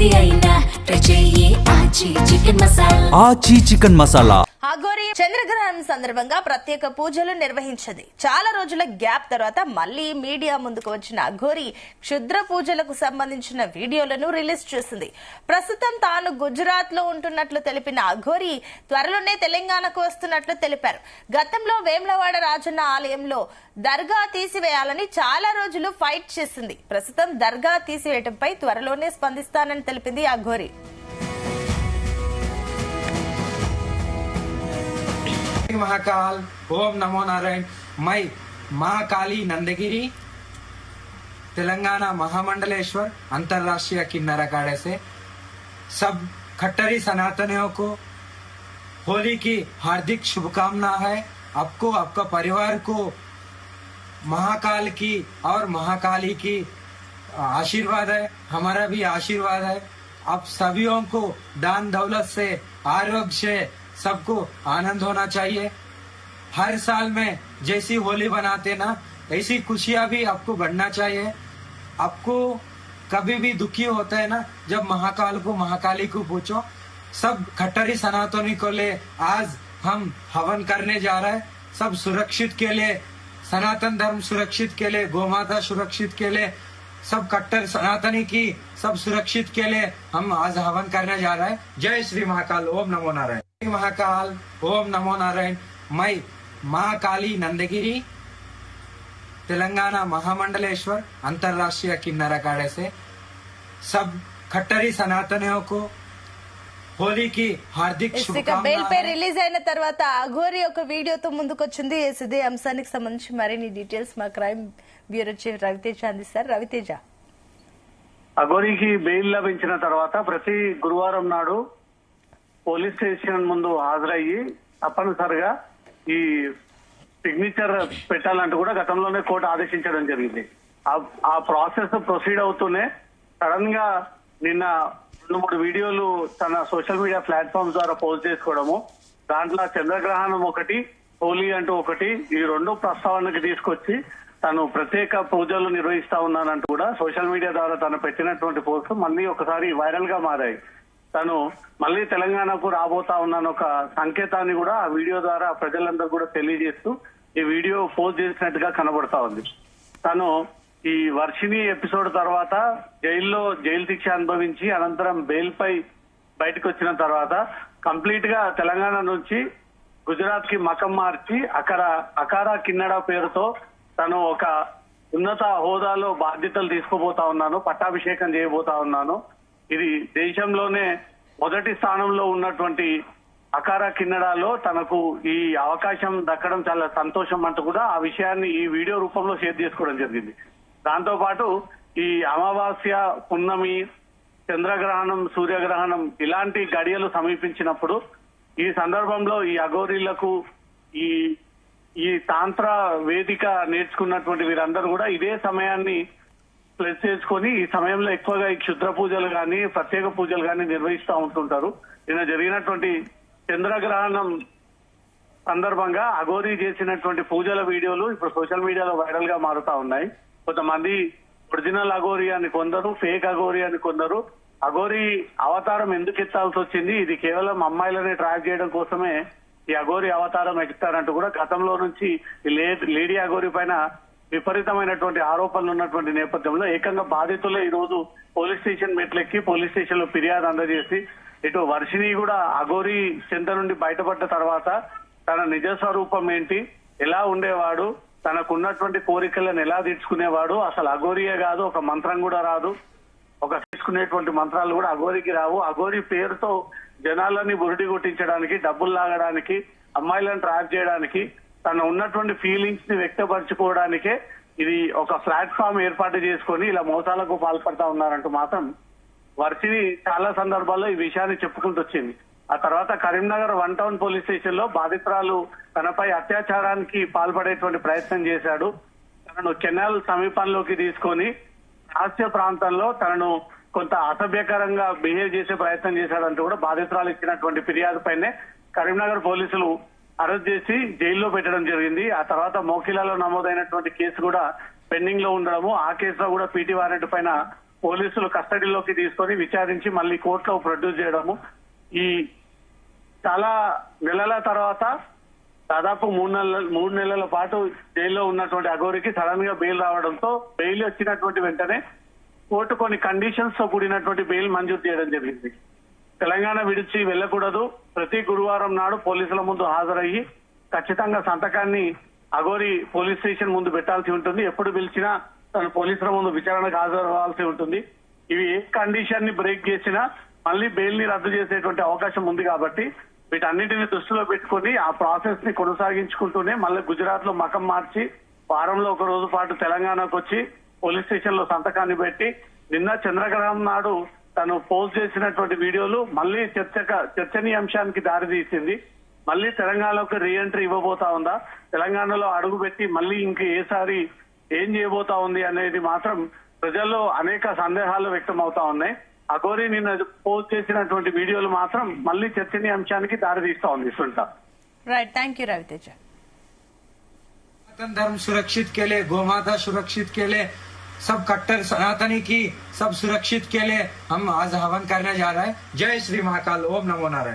ఏది అయినా ట్రై చెయ్యి ఆచి చికెన్ మసాలా. అఘోరి చంద్రగ్రహణం సందర్భంగా ప్రత్యేక పూజలు నిర్వహించింది. చాలా రోజుల గ్యాప్ తర్వాత మళ్లీ మీడియా ముందుకు వచ్చిన అఘోరి క్షుద్ర పూజలకు సంబంధించిన వీడియోలను రిలీజ్ చేసింది. ప్రస్తుతం తాను గుజరాత్ లో ఉంటున్నట్లు తెలిపిన అఘోరి త్వరలోనే తెలంగాణకు వస్తున్నట్లు తెలిపారు. గతంలో వేములవాడ రాజన్న ఆలయంలో దర్గా తీసివేయాలని చాలా రోజులు ఫైట్ చేసింది. ప్రస్తుతం దర్గా తీసివేయడంపై త్వరలోనే స్పందిస్తానని తెలిపింది అఘోరి. महाकाल ओम नमो नारायण। मैं महाकाली नंदगिरी तेलंगाना महामंडलेश्वर अंतरराष्ट्रीय किन्नर अखाड़े से सब खट्टरी सनातनियों को होली की हार्दिक शुभकामना है। आपको आपका परिवार को महाकाल की और महाकाली की आशीर्वाद है, हमारा भी आशीर्वाद है। आप सभी को दान दौलत से आरोग्य से सबको आनंद होना चाहिए। हर साल में जैसी होली बनाते ना ऐसी खुशियां भी आपको बढ़ना चाहिए। आपको कभी भी दुखी होता है ना, जब महाकाल को महाकाली को पूछो। सब खट्टरी सनातनी को ले आज हम हवन करने जा रहे हैं। सब सुरक्षित के लिए, सनातन धर्म सुरक्षित के लिए, गोमाता सुरक्षित के लिए, सब कट्टर सनातनी की सब सुरक्षित के लिए हम आज हवन करने जा रहे हैं। जय श्री महाकाल। ओम नमो नारायण। महाकाल ओम नमो नारायण। मैं महाकाली नंदगिरी तेलंगाना महामंडलेश्वर अंतरराष्ट्रीय किन्नर अखाड़े से सब खट्टरी सनातनियों को హోలీ కి హార్దిక్ శుభకామనాలు. బెయిల్ పై రిలీజ్ అయిన తర్వాత అఘోరి ఒక వీడియోతో ముందుకొచ్చింది. ఇదే అంశానికి సంబంధించి మరిన్ని డీటెయిల్స్ మా క్రైమ్ బ్యూరో చీఫ్ రవితేజ అందిస్తారు. రవితేజ, అఘోరికి బెయిల్ లభించిన తర్వాత ప్రతి గురువారం నాడు పోలీస్ స్టేషన్ ముందు హాజరయ్యి తప్పనిసరిగా ఈ సిగ్నేచర్ పెట్టాలంటూ కూడా గతంలోనే కోర్టు ఆదేశించడం జరిగింది. ఆ ప్రాసెస్ ప్రొసీడ్ అవుతూనే సడన్ గా నిన్న 2-3 వీడియోలు తన సోషల్ మీడియా ప్లాట్ఫామ్స్ ద్వారా పోస్ట్ చేసుకోవడము, దాంట్లో చంద్రగ్రహణం ఒకటి, హోలీ అంటూ ఒకటి, ఈ 2 ప్రస్తావనకి తీసుకొచ్చి తను ప్రత్యేక పూజలు నిర్వహిస్తా ఉన్నానంటూ కూడా సోషల్ మీడియా ద్వారా తను పెట్టినటువంటి పోస్ట్ మళ్ళీ ఒకసారి వైరల్ గా మారాయి. తను మళ్ళీ తెలంగాణకు రాబోతా ఉన్నాను ఒక సంకేతాన్ని కూడా ఆ వీడియో ద్వారా ప్రజలందరూ కూడా తెలియజేస్తూ ఈ వీడియో పోస్ట్ చేసినట్టుగా కనబడతా ఉంది. తను ఈ వర్షిణి ఎపిసోడ్ తర్వాత జైలు శిక్ష అనుభవించి అనంతరం బెయిల్ పై బయటకు వచ్చిన తర్వాత కంప్లీట్ గా తెలంగాణ నుంచి గుజరాత్ కి మకం మార్చి అక్కడ అకారా కిన్నడ పేరుతో తను ఒక ఉన్నత హోదాలో బాధ్యతలు తీసుకోబోతా ఉన్నాను, పట్టాభిషేకం చేయబోతా ఉన్నాను. ఇది దేశంలోనే మొదటి స్థానంలో ఉన్నటువంటి అకారా కిన్నడలో తనకు ఈ అవకాశం దక్కడం చాలా సంతోషం అంటూ కూడా ఆ విషయాన్ని ఈ వీడియో రూపంలో షేర్ చేసుకోవడం జరిగింది. దాంతో పాటు ఈ అమావాస్య, పున్నమి, చంద్రగ్రహణం, సూర్యగ్రహణం ఇలాంటి గడియలు సమీపించినప్పుడు ఈ సందర్భంలో ఈ అఘోరీలకు ఈ తాంత్ర వేదిక నేర్చుకున్నటువంటి వీరందరూ కూడా ఇదే సమయాన్ని ప్లస్ చేసుకొని ఈ సమయంలో ఎక్కువగా ఈ క్షుద్ర పూజలు కానీ ప్రత్యేక పూజలు కానీ నిర్వహిస్తూ ఉంటుంటారు. నిన్న జరిగినటువంటి చంద్రగ్రహణం సందర్భంగా అఘోరీ చేసినటువంటి పూజల వీడియోలు ఇప్పుడు సోషల్ మీడియాలో వైరల్ గా మారుతా ఉన్నాయి. కొంతమంది ఒరిజినల్ అఘోరీ అని కొందరు, ఫేక్ అఘోరీ అని కొందరు. అఘోరీ అవతారం ఎందుకు ఎత్తాల్సి వచ్చింది, ఇది కేవలం అమ్మాయిలనే ట్రాక్ చేయడం కోసమే ఈ అఘోరీ అవతారం ఎత్తారంటూ కూడా గతంలో నుంచి ఈ లేడీ అఘోరీ పైన విపరీతమైనటువంటి ఆరోపణలు ఉన్నటువంటి నేపథ్యంలో ఏకంగా బాధితులే ఈ రోజు పోలీస్ స్టేషన్ మెట్లెక్కి పోలీస్ స్టేషన్ లో ఫిర్యాదు అందజేసి ఇటు వర్షిణి కూడా అఘోరీ చెంత నుండి బయటపడ్డ తర్వాత తన నిజ స్వరూపం ఏంటి, ఎలా ఉండేవాడు, తనకున్నటువంటి కోరికలను ఎలా తీర్చుకునేవాడు, అసలు అఘోరీయే కాదు, ఒక మంత్రం కూడా రాదు, ఒక తీసుకునేటువంటి మంత్రాలు కూడా అఘోరికి రావు, అఘోరి పేరుతో జనాలని బురిడి కొట్టించడానికి, డబ్బులు లాగడానికి, అమ్మాయిలను ట్రాప్ చేయడానికి, తన ఉన్నటువంటి ఫీలింగ్స్ ని వ్యక్తపరచుకోవడానికే ఇది ఒక ప్లాట్ఫామ్ ఏర్పాటు చేసుకొని ఇలా మోసాలకు పాల్పడతా ఉన్నారంటూ మాత్రం వర్షిని చాలా సందర్భాల్లో ఈ విషయాన్ని చెప్పుకుంటూ వచ్చింది. ఆ తర్వాత కరీంనగర్ 1 టౌన్ పోలీస్ స్టేషన్ లో బాధితురాలు తనపై అత్యాచారానికి పాల్పడేటువంటి ప్రయత్నం చేశాడు. తనను కెనాల్ సమీపంలోకి తీసుకొని హాస్య ప్రాంతంలో తనను కొంత అసభ్యకరంగా బిహేవ్ చేసే ప్రయత్నం చేశాడంటూ కూడా బాధితురాలు ఇచ్చినటువంటి ఫిర్యాదు పైనే కరీంనగర్ పోలీసులు అరెస్ట్ చేసి జైల్లో పెట్టడం జరిగింది. ఆ తర్వాత మోకిలాలో నమోదైనటువంటి కేసు కూడా పెండింగ్ లో ఉండడము, ఆ కేసులో కూడా పీటీ వారెంట్ పైన పోలీసులు కస్టడీలోకి తీసుకొని విచారించి మళ్ళీ కోర్టులో ప్రొడ్యూస్ చేయడము, ఈ చాలా నెలల తర్వాత దాదాపు 3 నెలల పాటు జైల్లో ఉన్నటువంటి అఘోరికి సడన్ గా బెయిల్ రావడంతో బెయిల్ వచ్చినటువంటి వెంటనే కోర్టు కొన్ని కండిషన్స్ తో కూడినటువంటి బెయిల్ మంజూరు చేయడం జరిగింది. తెలంగాణ విడిచి వెళ్లకూడదు, ప్రతి గురువారం నాడు పోలీసుల ముందు హాజరయ్యి ఖచ్చితంగా సంతకాన్ని అఘోరి పోలీస్ స్టేషన్ ముందు పెట్టాల్సి ఉంటుంది. ఎప్పుడు పిలిచినా తను పోలీసుల ముందు విచారణకు హాజరవ్వాల్సి ఉంటుంది. ఇవి ఏ కండిషన్ ని బ్రేక్ చేసినా మళ్ళీ బెయిల్ ని రద్దు చేసేటువంటి అవకాశం ఉంది కాబట్టి వీటన్నిటిని దృష్టిలో పెట్టుకుని ఆ ప్రాసెస్ ని కొనసాగించుకుంటూనే మళ్ళీ గుజరాత్ లో మకం మార్చి వారంలో ఒక రోజు పాటు తెలంగాణకు వచ్చి పోలీస్ స్టేషన్ లో సంతకాన్ని పెట్టి నిన్న చంద్రగ్రహణం నాడు తను పోస్ట్ చేసినటువంటి వీడియోలు మళ్ళీ చర్చనీయాంశానికి దారితీసింది. మళ్ళీ తెలంగాణలోకి రీఎంట్రీ ఇవ్వబోతా ఉందా, తెలంగాణలో అడుగుపెట్టి మళ్ళీ ఇంక ఏసారి ఏం చేయబోతా ఉంది అనేది మాత్రం ప్రజల్లో అనేక సందేహాలు వ్యక్తం అవుతా ఉన్నాయి. అఘోరి నిన్న పోస్ట్ చేసినటువంటి వీడియోలు మాత్రం మళ్ళీ చర్చనీయాంశానికి దారితీస్తా ఉంది. సుల్తా రైట్, థ్యాంక్ యూ రవితేజ. सनातन धर्म सुरक्षित के लिए, गोमाता सुरक्षित के लिए, सब कट्टर सनातनी की सब सुरक्षित के लिए हम आज हवन करने जा रहे हैं. जय श्री महाकाल. ओम नमो नारायण.